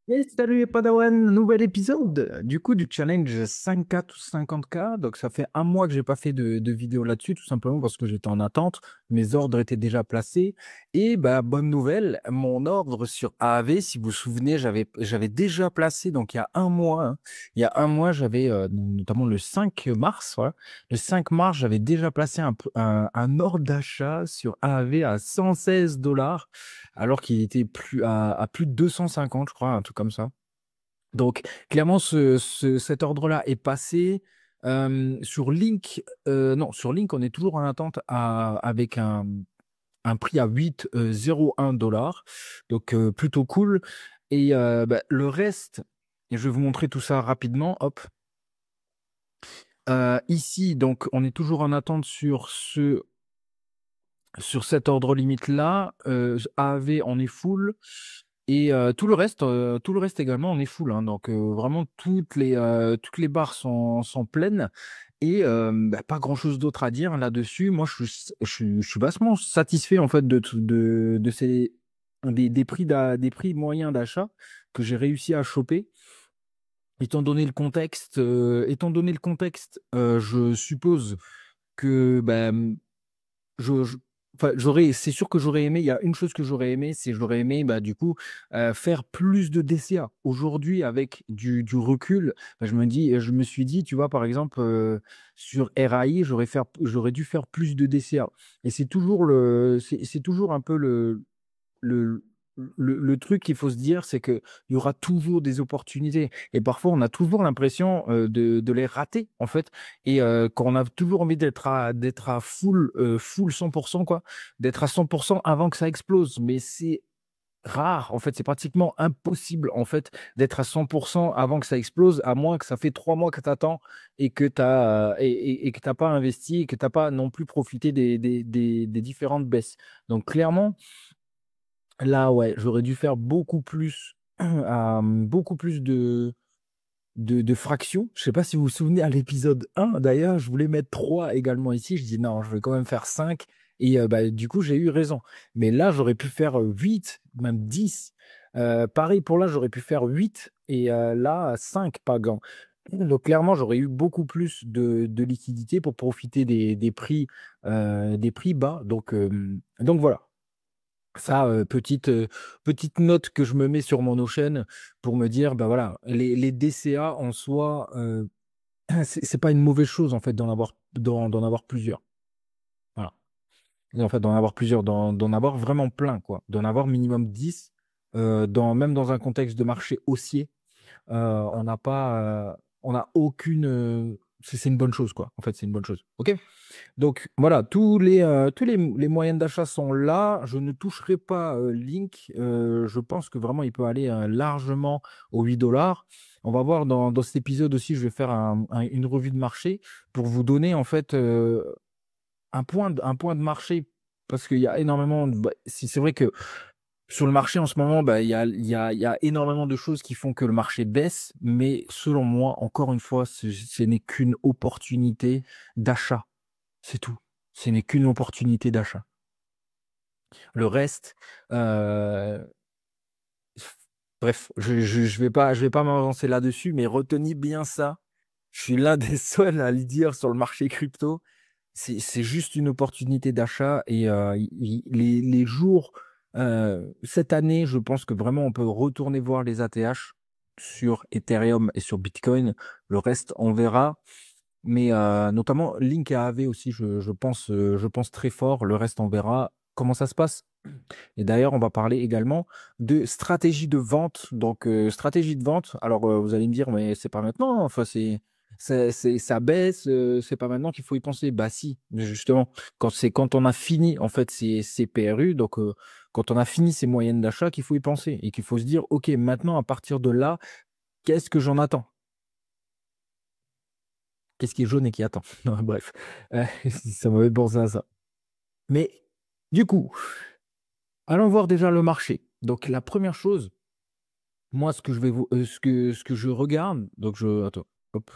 Et salut les Padawan, nouvel épisode du coup du challenge 5K ou 50K. Donc ça fait un mois que j'ai pas fait de vidéo là-dessus, tout simplement parce que j'étais en attente. Mes ordres étaient déjà placés. Et bah bonne nouvelle, mon ordre sur AAV, si vous vous souvenez, j'avais déjà placé donc il y a un mois. Il y a un mois, j'avais notamment le 5 mars. Voilà. Le 5 mars, j'avais déjà placé un ordre d'achat sur AAV à 116 $, alors qu'il était à plus de 250, je crois, un truc comme ça. Donc, clairement, cet ordre-là est passé. Sur Link, non, sur Link, on est toujours en attente avec un prix à 8,01 $. Donc, plutôt cool. Et bah, le reste, et je vais vous montrer tout ça rapidement. Hop. Ici, donc, on est toujours en attente sur cet ordre limite-là. AAV, on est full. Et tout le reste également, on est full, hein. Donc vraiment toutes les barres sont pleines et bah, pas grand-chose d'autre à dire là-dessus. Moi, je suis vachement satisfait en fait de ces des prix moyens d'achat que j'ai réussi à choper. Étant donné le contexte, je suppose que bah, je- enfin, c'est sûr que j'aurais aimé, il y a une chose que j'aurais aimé, c'est j'aurais aimé bah, du coup faire plus de DCA. Aujourd'hui, avec du recul, bah, je me suis dit, tu vois, par exemple, sur RAI, j'aurais dû faire plus de DCA. Et c'est toujours un peu le, le truc qu'il faut se dire, c'est qu'il y aura toujours des opportunités. Et parfois, on a toujours l'impression de les rater, en fait. Et qu'on a toujours envie d'être à full 100%, quoi. D'être à 100% avant que ça explose. Mais c'est rare, en fait. C'est pratiquement impossible, en fait, d'être à 100% avant que ça explose, à moins que ça fait 3 mois que tu attends et que tu et que t'as pas investi et que tu n'as pas non plus profité des différentes baisses. Donc, clairement, là, ouais, j'aurais dû faire beaucoup plus, beaucoup plus de fractions. Je sais pas si vous vous souvenez à l'épisode 1, d'ailleurs, je voulais mettre 3 également ici. Je dis non, je vais quand même faire 5. Et bah, du coup, j'ai eu raison. Mais là, j'aurais pu faire 8, même 10. Pareil pour là, j'aurais pu faire 8 et là, 5 pas gants. Donc clairement, j'aurais eu beaucoup plus de liquidité pour profiter des prix bas. Donc voilà. Ça, petite note que je me mets sur mon Notion pour me dire, bah voilà, les DCA en soi, c'est pas une mauvaise chose en fait d'en avoir plusieurs. Voilà. Et en fait, d'en avoir plusieurs, d'en avoir vraiment plein, quoi. D'en avoir minimum 10 même dans un contexte de marché haussier. On n'a pas, on n'a aucune. C'est une bonne chose, quoi. En fait, c'est une bonne chose. OK? Donc voilà, tous les moyens d'achat sont là. Je ne toucherai pas Link. Je pense que vraiment il peut aller largement aux 8 $. On va voir dans cet épisode aussi, je vais faire une revue de marché pour vous donner en fait un point de marché parce qu'il y a énormément. Bah, c'est vrai que sur le marché en ce moment, bah, il y a énormément de choses qui font que le marché baisse, mais selon moi, encore une fois, ce n'est qu'une opportunité d'achat. C'est tout. Ce n'est qu'une opportunité d'achat. Le reste, euh, bref, je vais pas m'avancer là-dessus, mais retenez bien ça. Je suis l'un des seuls à le dire sur le marché crypto. C'est juste une opportunité d'achat et les jours, cette année, je pense que vraiment on peut retourner voir les ATH sur Ethereum et sur Bitcoin. Le reste, on verra. Mais notamment Link et AAV aussi, je pense très fort. Le reste, on verra comment ça se passe. Et d'ailleurs, on va parler également de stratégie de vente. Donc, stratégie de vente. Alors, vous allez me dire, mais c'est pas maintenant. Enfin, ça baisse. C'est pas maintenant qu'il faut y penser. Bah, si, justement, quand on a fini en fait ces PRU. Donc, quand on a fini ces moyennes d'achat, qu'il faut y penser et qu'il faut se dire, ok, maintenant à partir de là, qu'est-ce que j'en attends? Qu'est-ce qui est jaune et qui attend? Non, bref, ça m'avait pensé à ça. Mais du coup, allons voir déjà le marché. Donc la première chose, moi, ce que je regarde, donc attends, hop.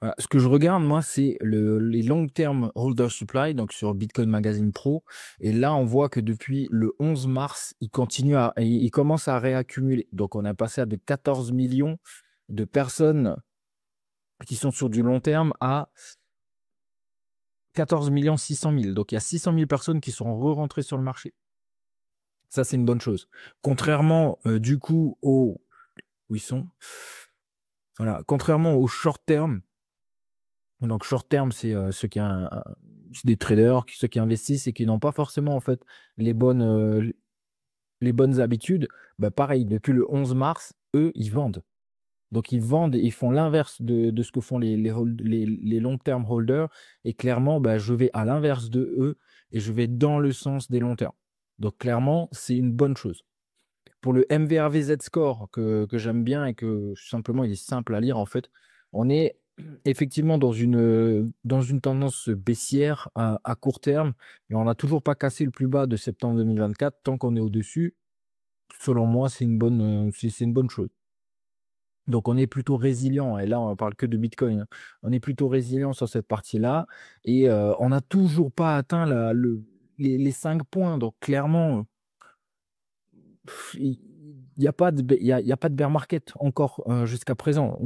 Voilà. Ce que je regarde, moi, c'est les long-term holder supply, donc sur Bitcoin Magazine Pro. Et là, on voit que depuis le 11 mars, il commence à réaccumuler. Donc, on a passé à de 14 millions de personnes qui sont sur du long terme à 14 600 000. Donc, il y a 600 000 personnes qui sont re-rentrées sur le marché. Ça, c'est une bonne chose. Contrairement, du coup, où ils sont. Voilà. Contrairement au short term. Donc, short term, c'est c'est des traders, ceux qui investissent et qui n'ont pas forcément en fait les les bonnes habitudes. Bah, pareil, depuis le 11 mars, eux, ils vendent. Donc, ils vendent et ils font l'inverse de ce que font les long-term holders. Et clairement, bah, je vais à l'inverse de eux et je vais dans le sens des long termes. Donc, clairement, c'est une bonne chose. Pour le MVRVZ score que j'aime bien et que simplement il est simple à lire en fait, on est effectivement dans une tendance baissière à court terme et on n'a toujours pas cassé le plus bas de septembre 2024. Tant qu'on est au-dessus, selon moi, c'est une bonne chose. Donc on est plutôt résilient et là on ne parle que de Bitcoin, hein. On est plutôt résilient sur cette partie-là et on n'a toujours pas atteint les 5 points. Donc clairement, il n'y a pas il y a pas de bear market encore jusqu'à présent.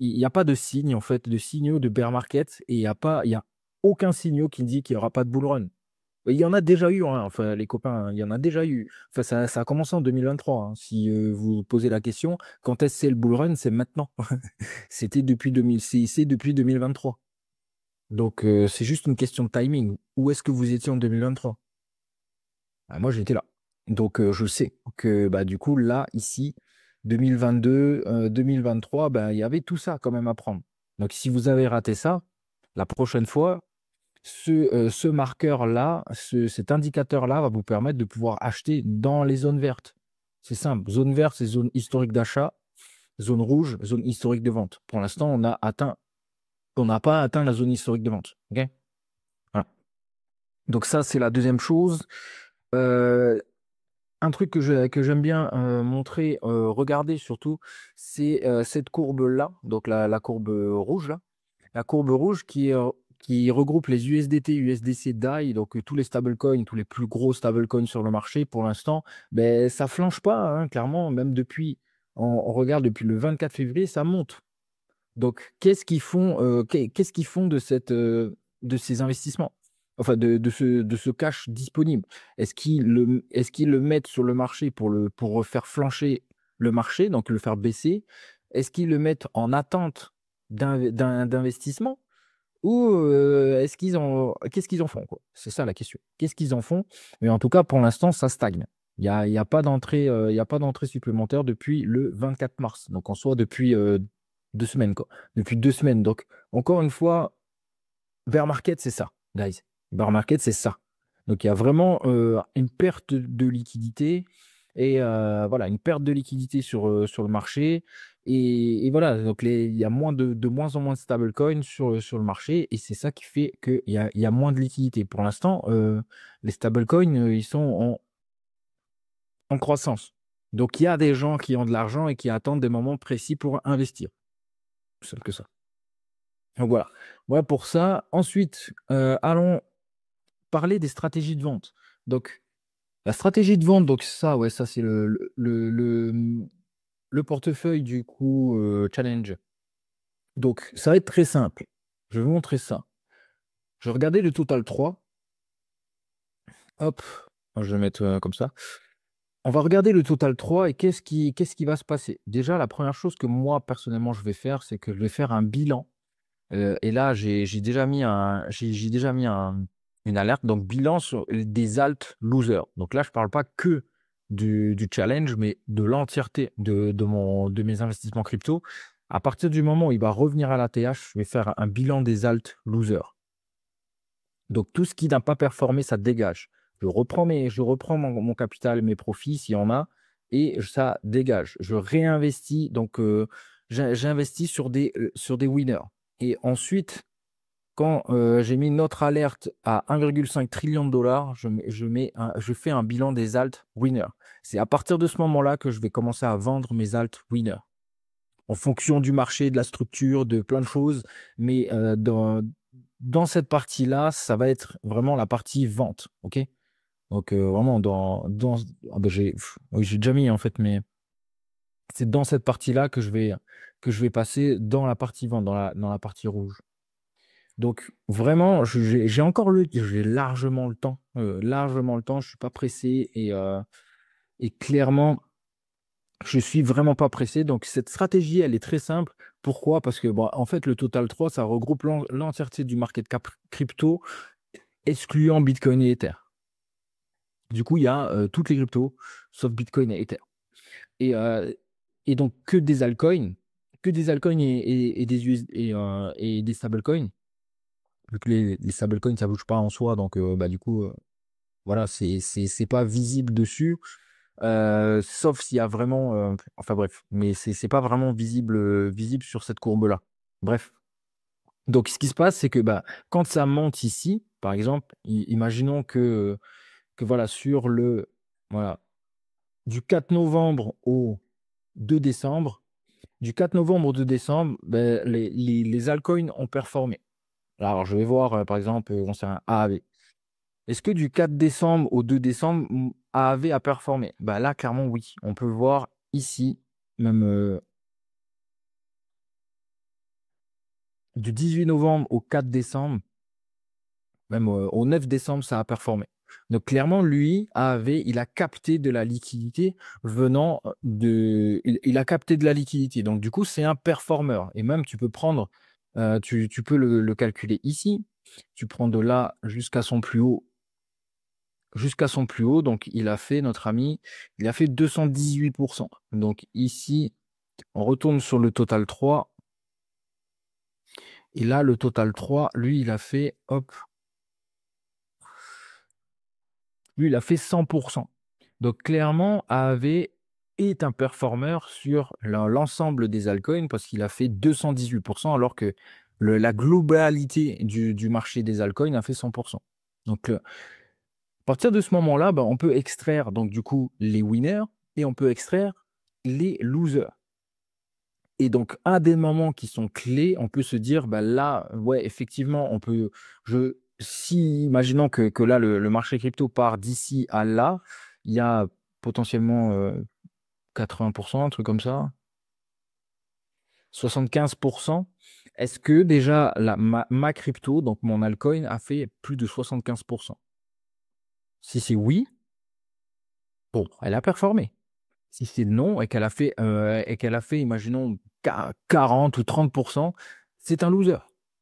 Il n'y a pas de signe, en fait, de signaux de bear market et il y a aucun signaux qui dit qu'il n'y aura pas de bull run. Il y en a déjà eu, hein, enfin, les copains, hein, il y en a déjà eu. Enfin, ça a commencé en 2023, hein. Si vous posez la question, quand est-ce que c'est le bull run? C'est maintenant. C'était depuis 2000, c'est depuis 2023. Donc, c'est juste une question de timing. Où est-ce que vous étiez en 2023? Ah, moi, j'étais là. Donc, je sais que bah, du coup, là, ici, 2022, 2023, bah, il y avait tout ça quand même à prendre. Donc, si vous avez raté ça, la prochaine fois, ce marqueur-là, cet indicateur-là va vous permettre de pouvoir acheter dans les zones vertes. C'est simple. Zone verte, c'est zone historique d'achat. Zone rouge, zone historique de vente. Pour l'instant, on n'a pas atteint la zone historique de vente. Ok. Voilà. Donc ça, c'est la deuxième chose. Euh, Un truc que j'aime bien montrer, regarder surtout, c'est cette courbe-là, donc la courbe rouge là. La courbe rouge qui regroupe les USDT, USDC, DAI, donc tous les stablecoins, tous les plus gros stablecoins sur le marché pour l'instant, ben, ça flanche pas, hein, clairement, même on regarde depuis le 24 février, ça monte. Donc, qu'est-ce qu'ils font de ces investissements? Enfin, de ce cash disponible. Est-ce qu'ils le mettent sur le marché pour faire flancher le marché, donc le faire baisser? Est-ce qu'ils le mettent en attente d'investissement? Ou qu'est-ce qu'ils en font, quoi? C'est ça la question. Qu'est-ce qu'ils en font? Mais en tout cas, pour l'instant, ça stagne. Il y a pas d'entrée, il y a pas d'entrée supplémentaire depuis le 24 mars. Donc, en soi, depuis 2 semaines, quoi. Depuis 2 semaines. Donc, encore une fois, bear market, c'est ça, guys. Bear market, c'est ça. Donc, il y a vraiment une perte de liquidité et voilà, une perte de liquidité sur le marché. Et voilà, donc il y a de moins en moins de stablecoins sur le marché et c'est ça qui fait il y a moins de liquidité. Pour l'instant, les stablecoins, ils sont en croissance. Donc, il y a des gens qui ont de l'argent et qui attendent des moments précis pour investir. Plus simple que ça. Donc voilà. Voilà pour ça. Ensuite, allons parler des stratégies de vente. Donc, la stratégie de vente, donc ça, ouais, ça c'est le portefeuille du coup challenge. Donc, ça va être très simple. Je vais vous montrer ça. Je vais regarder le total 3. Hop, je vais mettre comme ça. On va regarder le total 3 et qu'est-ce qui va se passer. Déjà, la première chose que moi, personnellement, je vais faire, c'est que je vais faire un bilan. Et là, j'ai déjà mis une alerte, donc bilan sur des alt losers. Donc là, je ne parle pas que du challenge, mais de l'entièreté de mes investissements crypto. À partir du moment où il va revenir à l'ATH, je vais faire un bilan des alt losers. Donc tout ce qui n'a pas performé, ça dégage. Je reprends mon capital, mes profits s'il y en a, et ça dégage. Je réinvestis, donc j'investis sur des winners. Et ensuite, quand j'ai mis notre alerte à 1,5 trillion de dollars, je fais un bilan des alt winners. C'est à partir de ce moment-là que je vais commencer à vendre mes alt winners. en fonction du marché, de la structure, de plein de choses. Mais dans cette partie-là, ça va être vraiment la partie vente. OK? Donc, vraiment, ah ben, oui, j'ai déjà mis en fait, mais c'est dans cette partie-là que je vais passer dans la partie vente, dans la partie rouge. Donc, vraiment, j'ai largement le temps. Largement le temps. Je ne suis pas pressé et clairement, je suis vraiment pas pressé. Donc, cette stratégie, elle est très simple. Pourquoi? Parce que, bon, en fait, le Total 3, ça regroupe l'entièreté du market cap crypto, excluant Bitcoin et Ether. Du coup, il y a toutes les cryptos, sauf Bitcoin et Ether. Et donc, que des altcoins et des et des stablecoins. Vu que les stablecoins, ça bouge pas en soi. Donc, bah, du coup, voilà, c'est pas visible dessus. Sauf s'il y a vraiment. Enfin, bref. Mais c'est pas vraiment visible sur cette courbe-là. Bref. Donc, ce qui se passe, c'est que bah, quand ça monte ici, par exemple, imaginons que voilà, voilà, du 4 novembre au 2 décembre, ben, les altcoins ont performé. Alors, je vais voir, par exemple, on sait un AAV. Est-ce que du 4 décembre au 2 décembre, AAV a performé? Bah là, clairement, oui. On peut voir ici, même du 18 novembre au 4 décembre, même au 9 décembre, ça a performé. Donc clairement, lui, AAV, il a capté de la liquidité venant il a capté de la liquidité. Donc du coup, c'est un performeur. Et même, tu peux prendre, tu peux le calculer ici. Tu prends de là jusqu'à son plus haut. Donc notre ami, il a fait 218%. Donc ici, on retourne sur le total 3. Et là, le total 3, lui, il a fait, hop, lui, il a fait 100%. Donc clairement, AAV est un performeur sur l'ensemble des altcoins parce qu'il a fait 218%, alors que la globalité du marché des altcoins a fait 100%. Donc à partir de ce moment-là, bah, on peut extraire donc du coup les winners et on peut extraire les losers. Et donc, à des moments qui sont clés, on peut se dire, bah là, ouais, effectivement, si, imaginons que là, le marché crypto part d'ici à là, il y a potentiellement 80%, un truc comme ça, 75%. Est-ce que déjà ma crypto, donc mon altcoin, a fait plus de 75%? Si c'est oui, bon, elle a performé. Si c'est non et qu'elle a fait, imaginons, 40 ou 30%, c'est un loser.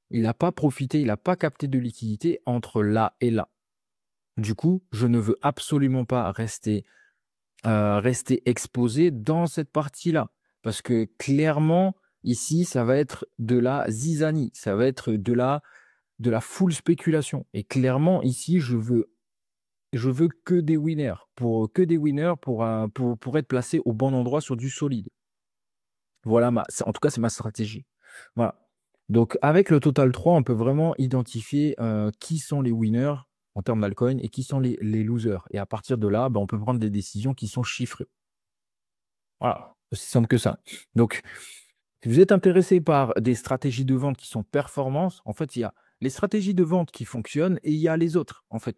Il n'a pas profité, il n'a pas capté de liquidité entre là et là. Du coup, je ne veux absolument pas rester exposé dans cette partie-là. Parce que clairement, ici, ça va être de la zizanie, ça va être de la full spéculation. Et clairement, ici, je veux que des winners, pour être placé au bon endroit sur du solide. Voilà, en tout cas, c'est ma stratégie. Voilà. Donc, avec le Total 3, on peut vraiment identifier qui sont les winners en termes d'altcoin et qui sont les losers. Et à partir de là, on peut prendre des décisions qui sont chiffrées. Voilà, aussi simple que ça. Donc, si vous êtes intéressé par des stratégies de vente qui sont performantes, en fait, il y a les stratégies de vente qui fonctionnent et il y a les autres. En fait,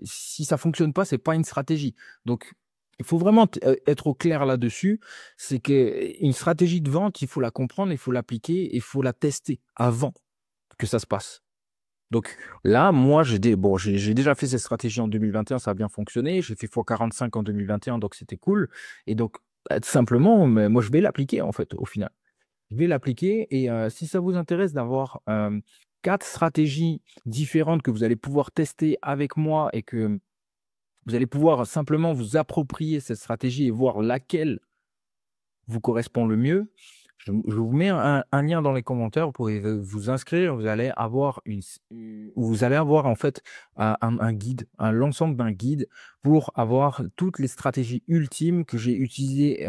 si ça ne fonctionne pas, ce n'est pas une stratégie. Donc, il faut vraiment être au clair là-dessus. C'est qu'une stratégie de vente, il faut la comprendre, il faut l'appliquer, il faut la tester avant que ça se passe. Donc là, moi, j'ai déjà fait cette stratégie en 2021, ça a bien fonctionné. J'ai fait x45 en 2021, donc c'était cool. Et donc, simplement, mais moi, je vais l'appliquer, en fait, au final. Je vais l'appliquer et si ça vous intéresse d'avoir 4 stratégies différentes que vous allez pouvoir tester avec moi et que vous allez pouvoir simplement vous approprier cette stratégie et voir laquelle vous correspond le mieux, je vous mets un lien dans les commentaires, vous pouvez vous inscrire, vous allez avoir en fait un guide, l'ensemble d'un guide pour avoir toutes les stratégies ultimes que j'ai utilisées,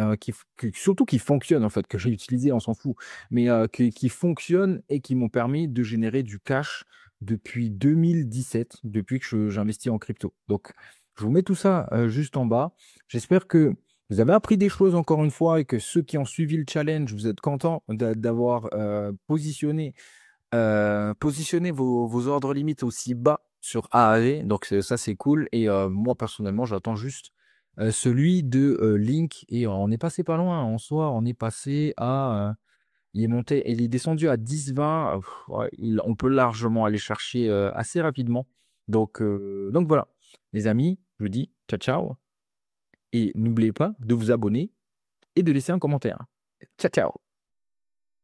surtout qui fonctionnent en fait, que j'ai utilisées, on s'en fout, mais qui fonctionnent et qui m'ont permis de générer du cash depuis 2017, depuis que j'investis en crypto. Donc, je vous mets tout ça juste en bas. J'espère que vous avez appris des choses encore une fois et que ceux qui ont suivi le challenge, vous êtes contents d'avoir positionné vos ordres limites aussi bas sur A à V. Donc ça, c'est cool. Et moi, personnellement, j'attends juste celui de Link. Et on est passé pas loin. En soi, on est passé à... il est monté, il est descendu à 10-20. Ouais, on peut largement aller chercher assez rapidement. Donc voilà, les amis, je vous dis ciao, ciao. Et n'oubliez pas de vous abonner et de laisser un commentaire. Ciao, ciao.